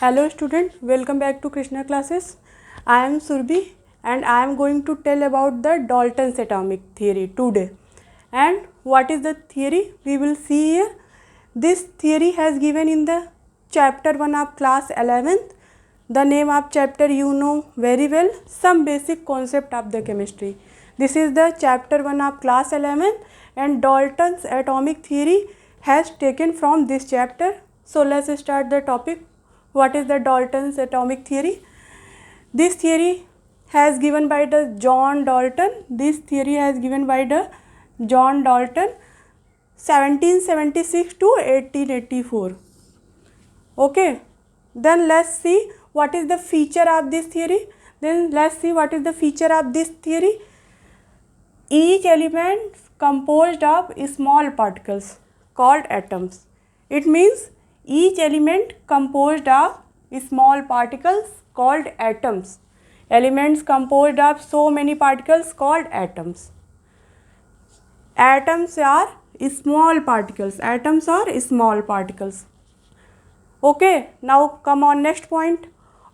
Hello student, welcome back to Krishna classes. I am Surbhi and I am going to tell about the Dalton's atomic theory today. And what is the theory? We will see here. This theory has given in the chapter 1 of class 11th. The name of chapter you know very well, some basic concept of the chemistry. This is the chapter 1 of class 11 and Dalton's atomic theory has taken from this chapter. So let's start the topic. What is the Dalton's atomic theory? This theory has given by the John Dalton. This theory has given by the John Dalton 1776 to 1884. Okay. Then let's see what is the feature of this theory. Each element composed of small particles called atoms. It means each element composed of small particles called atoms. Elements composed of so many particles called atoms. Atoms are small particles. Okay, now come on next point.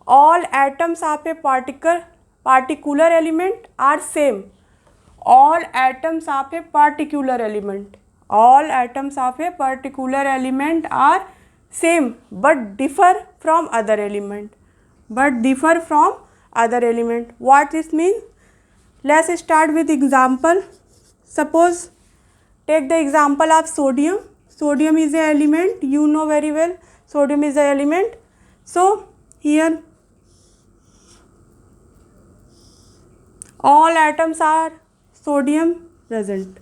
All atoms of a particular element are same. All atoms of a particular element are same but differ from other element. What this means? Let's start with example. Suppose take the example of sodium. Sodium is an element, you know very well. Sodium is an element. So here all atoms are sodium present.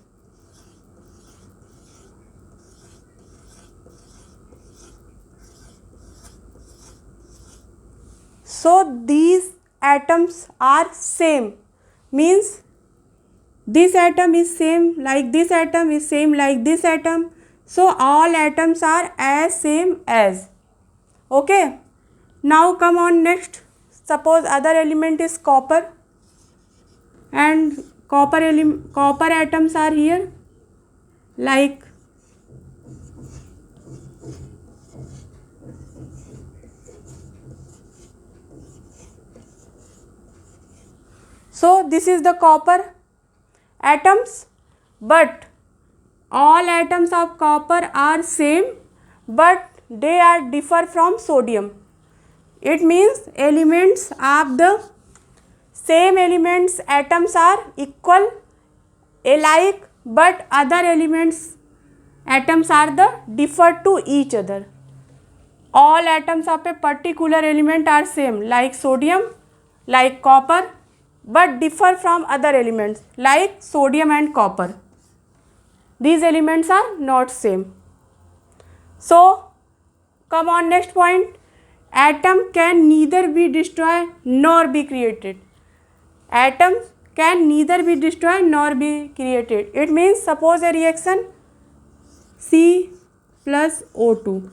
So these atoms are same, means this atom is same like this atom is same like this atom. So all atoms are as same as. Okay. Now come on next. Suppose other element is copper and copper atoms are here like so this is the copper atoms, but all atoms of copper are same but they are differ from sodium. It means elements of the same elements atoms are equal, alike, but other elements atoms are the differ to each other. All atoms of a particular element are same like sodium, like copper, but differ from other elements like sodium and copper. These elements are not same. So come on next point. Atom can neither be destroyed nor be created. Atoms can neither be destroyed nor be created. It means suppose a reaction C plus O2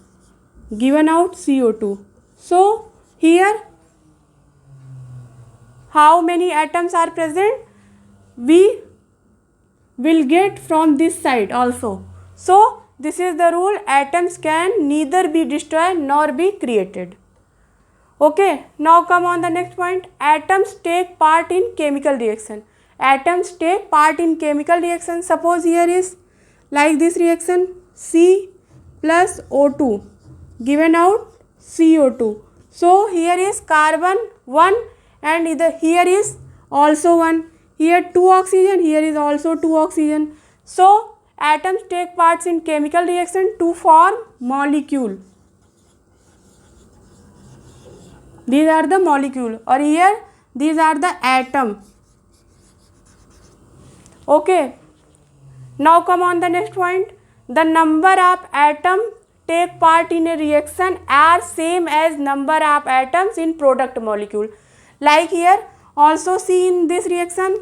given out CO2. So here how many atoms are present? We will get from this side also. So this is the rule, atoms can neither be destroyed nor be created. Okay, now come on the next point. Atoms take part in chemical reaction. Suppose here is like this reaction C plus O2 given out CO2. So here is carbon 1 and here is also 1. Here 2 oxygen, here is also 2 oxygen. So atoms take parts in chemical reaction to form molecule. These are the molecule or here these are the atom. Okay. Now come on the next point. The number of atoms take part in a reaction are same as number of atoms in product molecule. Like here also see in this reaction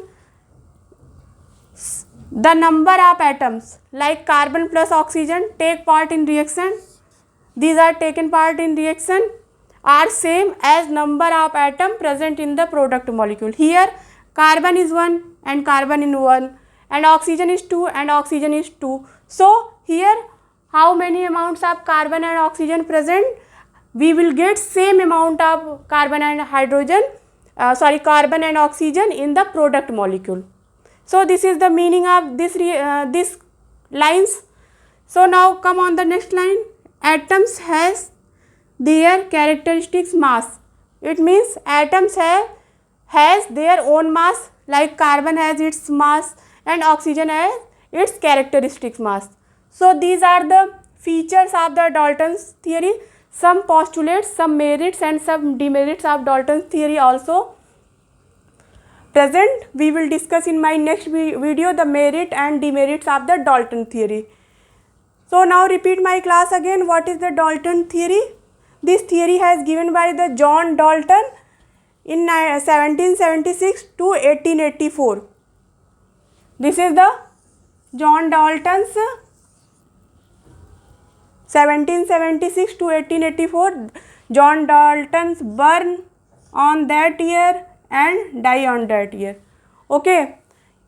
the number of atoms like carbon plus oxygen take part in reaction. These are taken part in reaction are same as number of atom present in the product molecule. Here carbon is 1 and carbon is 1 and oxygen is 2 and oxygen is 2. So here how many amounts of carbon and oxygen present? we will get same amount of carbon and oxygen in the product molecule. So this is the meaning of this lines. So now come on the next line. Atoms has their characteristics mass. It means atoms has their own mass, like carbon has its mass and oxygen has its characteristics mass. So these are the features of the Dalton's theory. Some postulates, some merits and some demerits of Dalton's theory also present. We will discuss in my next video the merit and demerits of the Dalton theory. So now repeat my class again. What is the Dalton theory? This theory has given by the John Dalton in 1776 to 1884. This is the John Dalton's 1776 to 1884. John Dalton's born on that year and die on that year. Okay.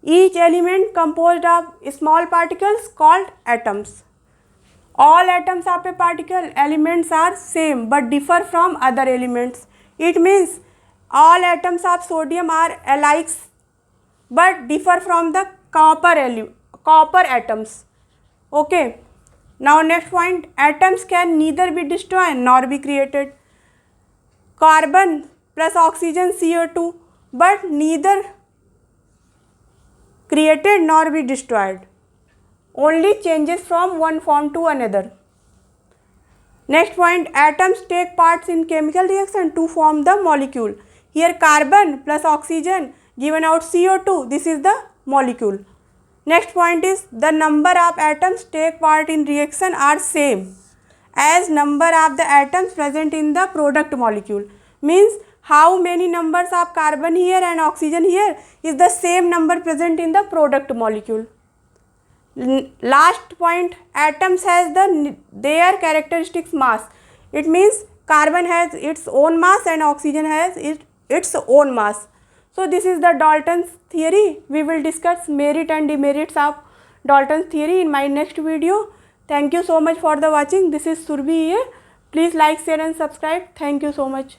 Each element composed of small particles called atoms. All atoms of a particle elements are same but differ from other elements. It means all atoms of sodium are alike but differ from the copper atoms. Okay. Now next point, atoms can neither be destroyed nor be created. Carbon plus oxygen CO2, but neither created nor be destroyed. Only changes from one form to another. Next point, atoms take parts in chemical reaction to form the molecule. Here carbon plus oxygen given out CO2, this is the molecule. Next point is the number of atoms take part in reaction are same as number of the atoms present in the product molecule. Means how many numbers of carbon here and oxygen here is the same number present in the product molecule. Last point, atoms has their characteristics mass. It means carbon has its own mass and oxygen has its own mass. So this is the Dalton's theory. We will discuss merit and demerits of Dalton's theory in my next video. Thank you so much for the watching. This is Surbhi here. Please like, share and subscribe. Thank you so much.